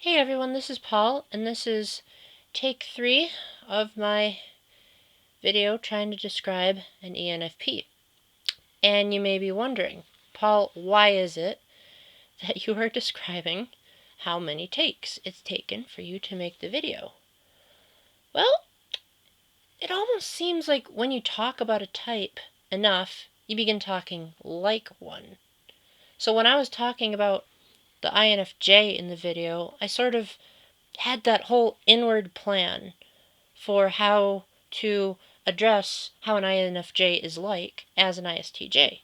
Hey everyone, this is Paul, and this is take 3 of my video trying to describe an ENFP. And you may be wondering, Paul, why is it that you are describing how many takes it's taken for you to make the video? Well, it almost seems like when you talk about a type enough, you begin talking like one. So when I was talking about the INFJ in the video, I sort of had that whole inward plan for how to address how an INFJ is like as an ISTJ.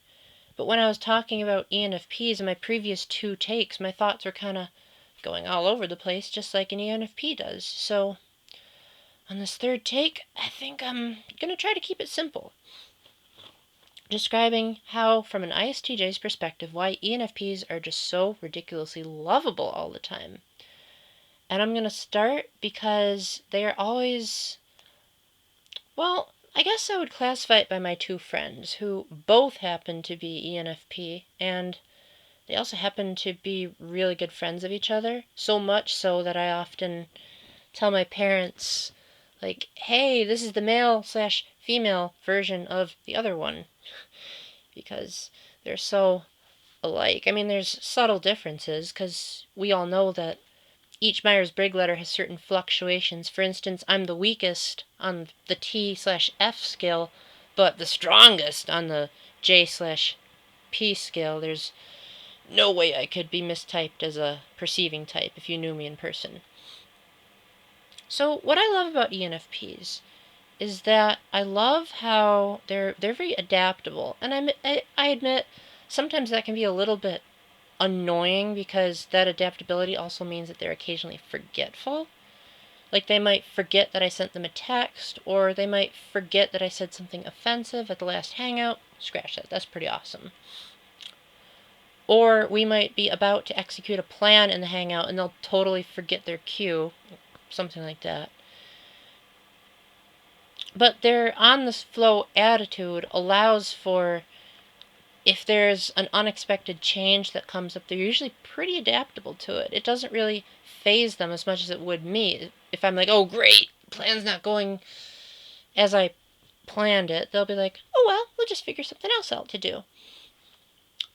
But when I was talking about ENFPs in my previous 2 takes, my thoughts were kind of going all over the place, just like an ENFP does. So on this 3rd take, I think I'm going to try to keep it simple, describing how, from an ISTJ's perspective, why ENFPs are just so ridiculously lovable all the time. And I'm going to start because they are always, well, I guess I would classify it by my 2 friends, who both happen to be ENFP, and they also happen to be really good friends of each other, so much so that I often tell my parents, like, hey, this is the male/female version of the other one, because they're so alike. I mean, there's subtle differences, because we all know that each Myers-Brigg letter has certain fluctuations. For instance, I'm the weakest on the T/F scale, but the strongest on the J/P scale. There's no way I could be mistyped as a perceiving type if you knew me in person. So what I love about ENFPs is that I love how they're very adaptable, and I admit sometimes that can be a little bit annoying because that adaptability also means that they're occasionally forgetful. Like, they might forget that I sent them a text, or they might forget that I said something offensive at the last hangout. Scratch that, that's pretty awesome. Or we might be about to execute a plan in the hangout and they'll totally forget their cue, something like that. But their on-the-flow attitude allows for, if there's an unexpected change that comes up, they're usually pretty adaptable to it. It doesn't really faze them as much as it would me. If I'm like, oh great, plan's not going as I planned it, they'll be like, oh well, we'll just figure something else out to do.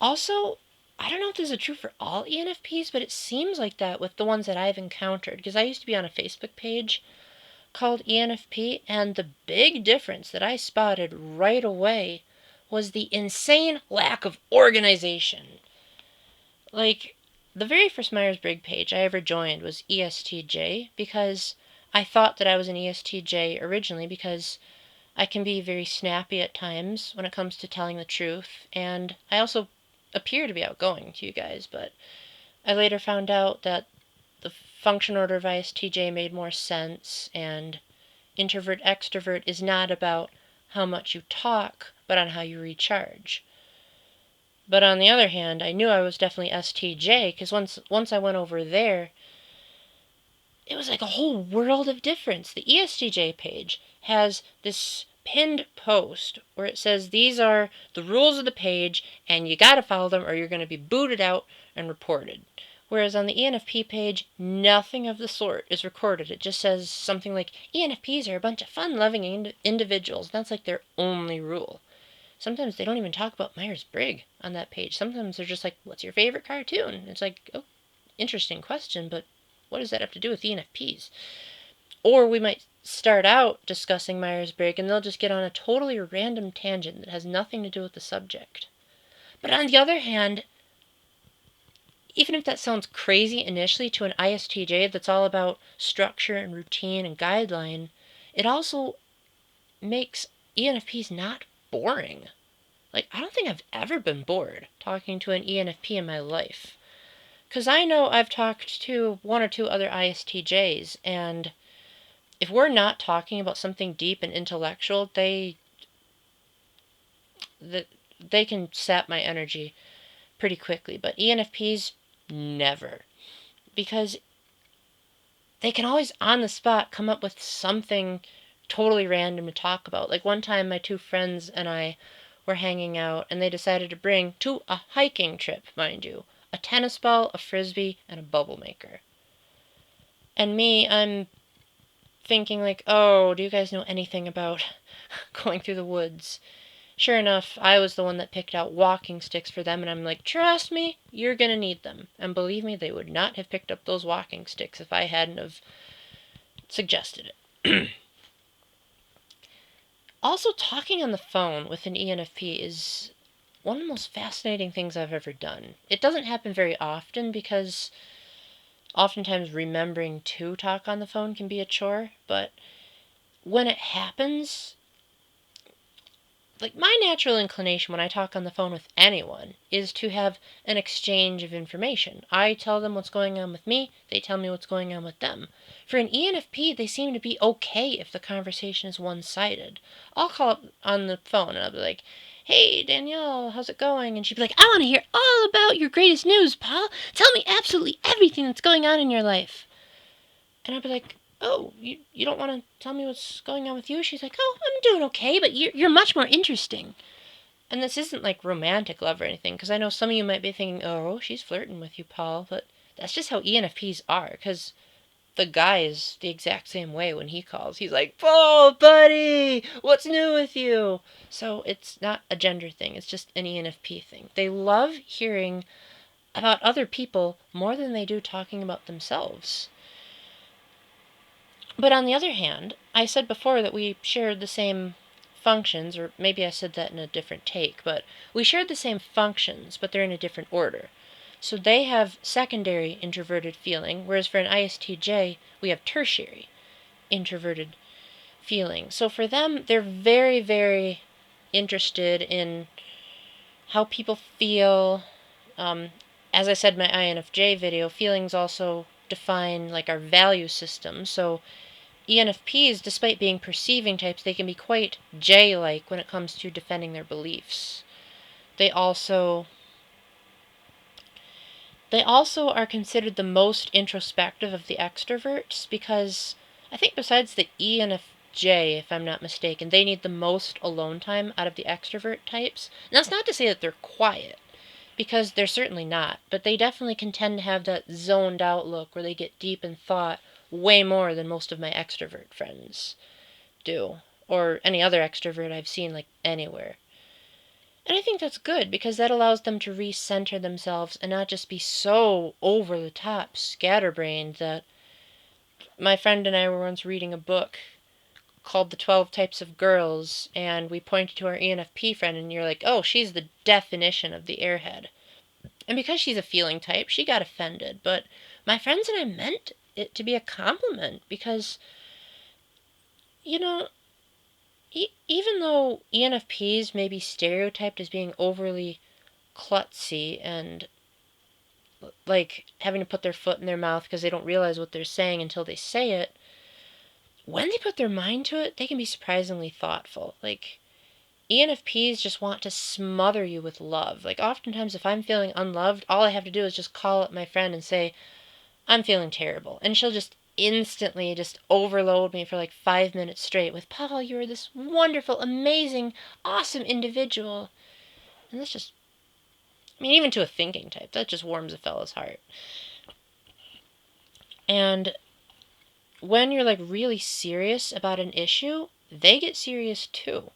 Also, I don't know if this is true for all ENFPs, but it seems like that with the ones that I've encountered, because I used to be on a Facebook page called ENFP, and the big difference that I spotted right away was the insane lack of organization. Like, the very first Myers-Brigg page I ever joined was ESTJ, because I thought that I was an ESTJ originally, because I can be very snappy at times when it comes to telling the truth, and I also appear to be outgoing to you guys, but I later found out that the function order of ISTJ made more sense, and introvert-extrovert is not about how much you talk, but on how you recharge. But on the other hand, I knew I was definitely STJ, because once I went over there, it was like a whole world of difference. The ESTJ page has this pinned post where it says these are the rules of the page and you gotta follow them or you're going to be booted out and reported. Whereas on the ENFP page, nothing of the sort is recorded. It just says something like, ENFPs are a bunch of fun-loving individuals. That's like their only rule. Sometimes they don't even talk about Myers-Brigg on that page. Sometimes they're just like, what's your favorite cartoon? It's like, oh, interesting question, but what does that have to do with ENFPs? Or we might start out discussing Myers-Brigg and they'll just get on a totally random tangent that has nothing to do with the subject. But on the other hand, even if that sounds crazy initially to an ISTJ that's all about structure and routine and guideline, it also makes ENFPs not boring. Like, I don't think I've ever been bored talking to an ENFP in my life. Because I know I've talked to 1 or 2 other ISTJs, and if we're not talking about something deep and intellectual, they can sap my energy pretty quickly. But ENFPs, never. Because they can always on the spot come up with something totally random to talk about. Like, one time my 2 friends and I were hanging out and they decided to bring, to a hiking trip, mind you, a tennis ball, a frisbee, and a bubble maker. And me, I'm thinking like, oh, do you guys know anything about going through the woods? Sure enough, I was the one that picked out walking sticks for them, and I'm like, trust me, you're gonna need them. And believe me, they would not have picked up those walking sticks if I hadn't have suggested it. Also, talking on the phone with an ENFP is one of the most fascinating things I've ever done. It doesn't happen very often because oftentimes remembering to talk on the phone can be a chore, but when it happens, like my natural inclination when I talk on the phone with anyone is to have an exchange of information. I tell them what's going on with me, they tell me what's going on with them. For an ENFP, they seem to be okay if the conversation is one-sided. I'll call up on the phone and I'll be like, hey, Danielle, how's it going? And she'd be like, I want to hear all about your greatest news, Paul. Tell me absolutely everything that's going on in your life. And I'd be like, oh, you don't want to tell me what's going on with you? She's like, oh, I'm doing okay, but you're much more interesting. And this isn't like romantic love or anything, because I know some of you might be thinking, oh, she's flirting with you, Paul, but that's just how ENFPs are, because the guy is the exact same way when he calls. He's like, Paul, buddy, what's new with you? So it's not a gender thing, it's just an ENFP thing. They love hearing about other people more than they do talking about themselves. But on the other hand, I said before that we shared the same functions, or maybe I said that in a different take, but we shared the same functions, but they're in a different order. So they have secondary introverted feeling, whereas for an ISTJ, we have tertiary introverted feeling. So for them, they're very, very interested in how people feel. As I said in my INFJ video, feelings also define like our value system. So ENFPs, despite being perceiving types, they can be quite J-like when it comes to defending their beliefs. They also are considered the most introspective of the extroverts because I think besides the ENFJ, if I'm not mistaken, they need the most alone time out of the extrovert types. And that's not to say that they're quiet, because they're certainly not, but they definitely can tend to have that zoned out look where they get deep in thought way more than most of my extrovert friends do, or any other extrovert I've seen like anywhere. And I think that's good because that allows them to recenter themselves and not just be so over the top scatterbrained that my friend and I were once reading a book called The 12 Types of Girls, and we pointed to our ENFP friend and you're like, oh, she's the definition of the airhead. And because she's a feeling type, she got offended, but my friends and I meant it to be a compliment because, you know, even though ENFPs may be stereotyped as being overly klutzy and like having to put their foot in their mouth because they don't realize what they're saying until they say it, when they put their mind to it, they can be surprisingly thoughtful. Like, ENFPs just want to smother you with love. Like, oftentimes if I'm feeling unloved, all I have to do is just call up my friend and say, I'm feeling terrible. And she'll just instantly just overload me for like 5 minutes straight with, Paul, you're this wonderful, amazing, awesome individual. And that's just, I mean, even to a thinking type, that just warms a fella's heart. And when you're like really serious about an issue, they get serious too.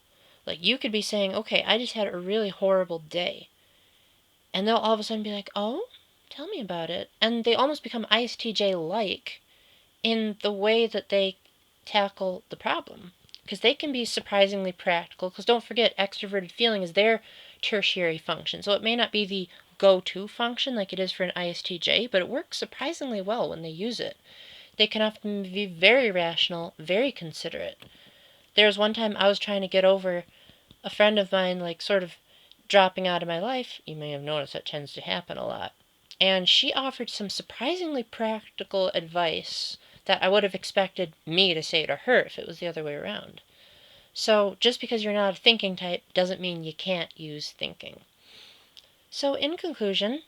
Like, you could be saying, okay, I just had a really horrible day. And they'll all of a sudden be like, oh, tell me about it. And they almost become ISTJ-like in the way that they tackle the problem. Because they can be surprisingly practical. Because don't forget, extroverted feeling is their tertiary function. So it may not be the go-to function like it is for an ISTJ, but it works surprisingly well when they use it. They can often be very rational, very considerate. There was one time I was trying to get over a friend of mine, like, sort of dropping out of my life. You may have noticed that tends to happen a lot. And she offered some surprisingly practical advice that I would have expected me to say to her if it was the other way around. So just because you're not a thinking type doesn't mean you can't use thinking. So in conclusion,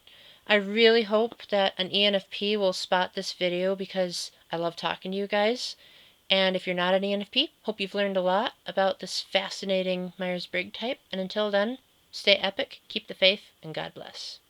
I really hope that an ENFP will spot this video because I love talking to you guys. And if you're not an ENFP, hope you've learned a lot about this fascinating Myers-Brigg type. And until then, stay epic, keep the faith, and God bless.